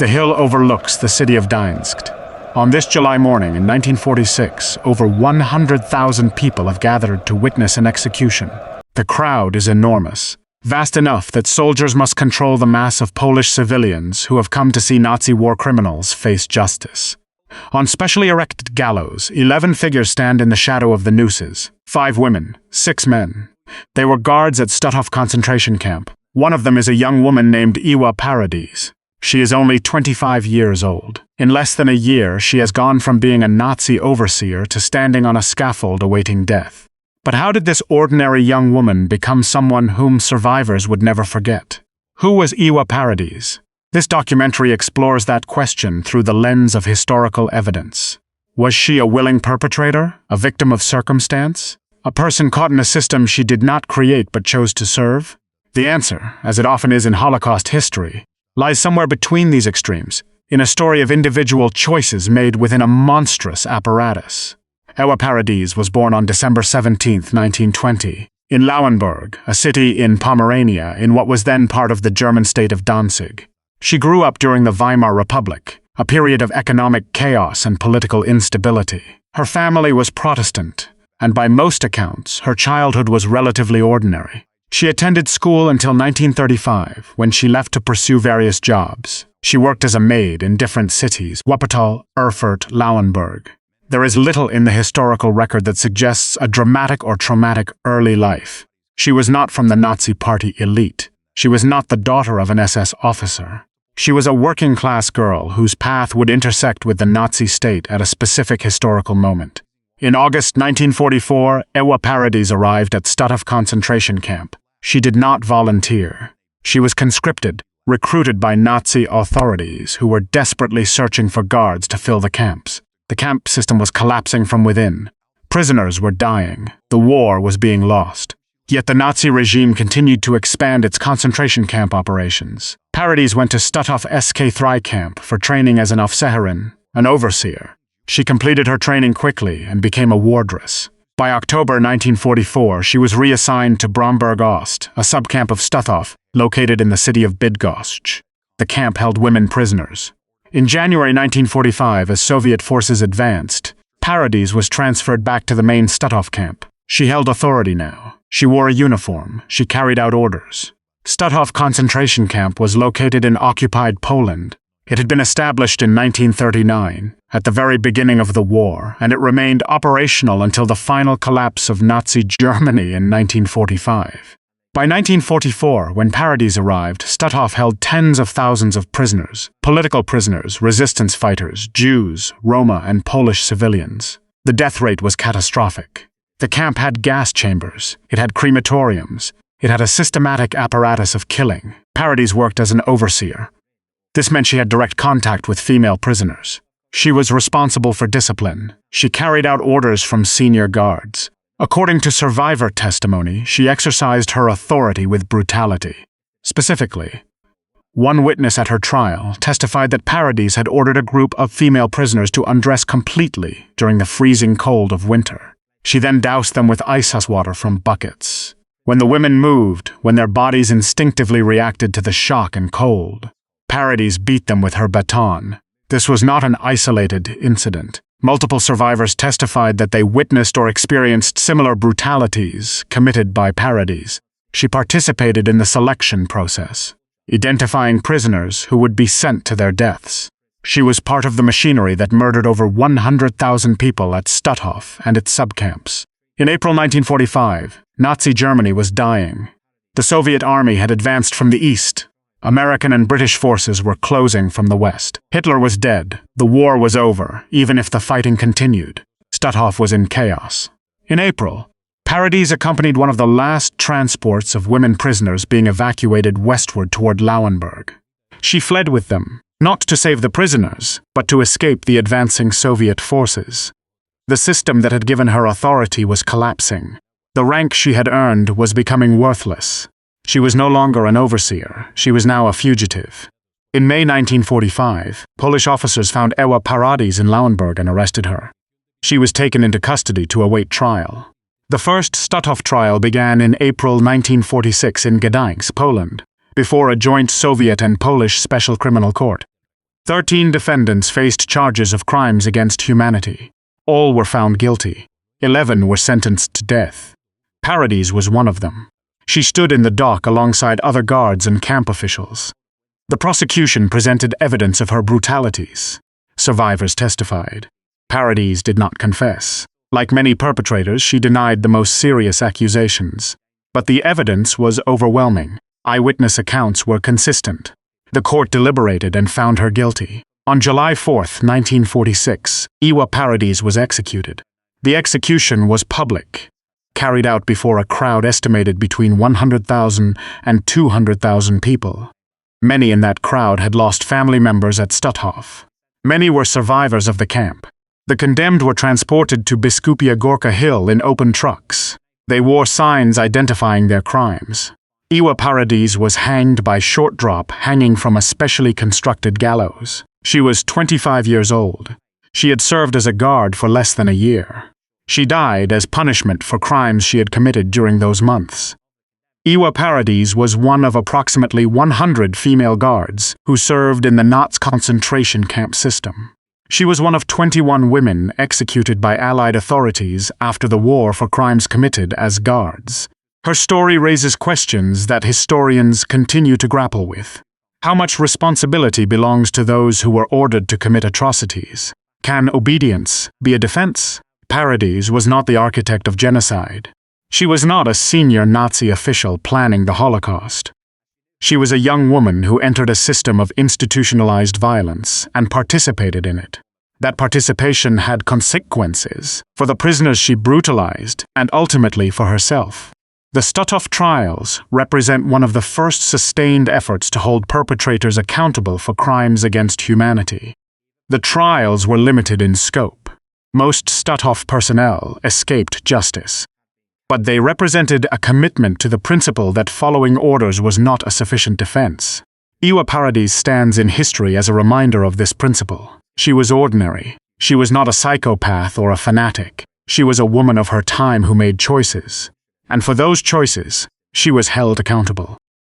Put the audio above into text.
The hill overlooks the city of Gdańsk. On this July morning in 1946, over 100,000 people have gathered to witness an execution. The crowd is enormous, vast enough that soldiers must control the mass of Polish civilians who have come to see Nazi war criminals face justice. On specially erected gallows, 11 figures stand in the shadow of the nooses, 5 women, 6 men. They were guards at Stutthof concentration camp. One of them is a young woman named Paradies. She is only 25 years old. In less than a year, she has gone from being a Nazi overseer to standing on a scaffold awaiting death. But how did this ordinary young woman become someone whom survivors would never forget? Who was Paradies? This documentary explores that question through the lens of historical evidence. Was she a willing perpetrator, a victim of circumstance, a person caught in a system she did not create but chose to serve? The answer, as it often is in Holocaust history, lies somewhere between these extremes, in a story of individual choices made within a monstrous apparatus. Paradies was born on December 17, 1920, in Lauenburg, a city in Pomerania in what was then part of the German state of Danzig. She grew up during the Weimar Republic, a period of economic chaos and political instability. Her family was Protestant, and by most accounts, her childhood was relatively ordinary. She attended school until 1935, when she left to pursue various jobs. She worked as a maid in different cities: Wuppertal, Erfurt, Lauenburg. There is little in the historical record that suggests a dramatic or traumatic early life. She was not from the Nazi Party elite. She was not the daughter of an SS officer. She was a working-class girl whose path would intersect with the Nazi state at a specific historical moment. In August 1944, Paradies arrived at Stutthof concentration camp. She did not volunteer. She was conscripted, recruited by Nazi authorities who were desperately searching for guards to fill the camps. The camp system was collapsing from within. Prisoners were dying. The war was being lost. Yet the Nazi regime continued to expand its concentration camp operations. Paradies went to Stutthof SK3 camp for training as an Aufseherin, an overseer. She completed her training quickly and became a wardress. By October 1944, she was reassigned to Bromberg Ost, a subcamp of Stutthof, located in the city of Bydgoszcz. The camp held women prisoners. In January 1945, as Soviet forces advanced, Paradies was transferred back to the main Stutthof camp. She held authority now. She wore a uniform. She carried out orders. Stutthof concentration camp was located in occupied Poland. It had been established in 1939, at the very beginning of the war, and it remained operational until the final collapse of Nazi Germany in 1945. By 1944, when Paradies arrived, Stutthof held tens of thousands of prisoners: political prisoners, resistance fighters, Jews, Roma, and Polish civilians. The death rate was catastrophic. The camp had gas chambers. It had crematoriums. It had a systematic apparatus of killing. Paradies worked as an overseer. This meant she had direct contact with female prisoners. She was responsible for discipline. She carried out orders from senior guards. According to survivor testimony, she exercised her authority with brutality. Specifically, one witness at her trial testified that Paradies had ordered a group of female prisoners to undress completely during the freezing cold of winter. She then doused them with ice water from buckets. When the women moved, when their bodies instinctively reacted to the shock and cold, Paradies beat them with her baton. This was not an isolated incident. Multiple survivors testified that they witnessed or experienced similar brutalities committed by Paradies. She participated in the selection process, identifying prisoners who would be sent to their deaths. She was part of the machinery that murdered over 100,000 people at Stutthof and its subcamps. In April 1945, Nazi Germany was dying. The Soviet army had advanced from the east. American and British forces were closing from the west. Hitler was dead. The war was over, even if the fighting continued. Stutthof was in chaos. In April, Paradies accompanied one of the last transports of women prisoners being evacuated westward toward Lauenburg. She fled with them, not to save the prisoners, but to escape the advancing Soviet forces. The system that had given her authority was collapsing. The rank she had earned was becoming worthless. She was no longer an overseer. She was now a fugitive. In May 1945, Polish officers found Paradies in Lauenburg and arrested her. She was taken into custody to await trial. The first Stutthof trial began in April 1946 in Gdańsk, Poland, before a joint Soviet and Polish special criminal court. 13 defendants faced charges of crimes against humanity. All were found guilty. 11 were sentenced to death. Paradies was one of them. She stood in the dock alongside other guards and camp officials. The prosecution presented evidence of her brutalities. Survivors testified. Paradies did not confess. Like many perpetrators, she denied the most serious accusations. But the evidence was overwhelming. Eyewitness accounts were consistent. The court deliberated and found her guilty. On July 4, 1946, Paradies was executed. The execution was public, carried out before a crowd estimated between 100,000 and 200,000 people. Many in that crowd had lost family members at Stutthof. Many were survivors of the camp. The condemned were transported to Biskupia Gorka Hill in open trucks. They wore signs identifying their crimes. Paradies was hanged by short drop hanging from a specially constructed gallows. She was 25 years old. She had served as a guard for less than a year. She died as punishment for crimes she had committed during those months. Paradies was one of approximately 100 female guards who served in the Nazi concentration camp system. She was one of 21 women executed by Allied authorities after the war for crimes committed as guards. Her story raises questions that historians continue to grapple with. How much responsibility belongs to those who were ordered to commit atrocities? Can obedience be a defense? Paradies was not the architect of genocide. She was not a senior Nazi official planning the Holocaust. She was a young woman who entered a system of institutionalized violence and participated in it. That participation had consequences for the prisoners she brutalized and ultimately for herself. The Stutthof trials represent one of the first sustained efforts to hold perpetrators accountable for crimes against humanity. The trials were limited in scope. Most Stutthof personnel escaped justice. But they represented a commitment to the principle that following orders was not a sufficient defense. Paradies stands in history as a reminder of this principle. She was ordinary. She was not a psychopath or a fanatic. She was a woman of her time who made choices. And for those choices, she was held accountable.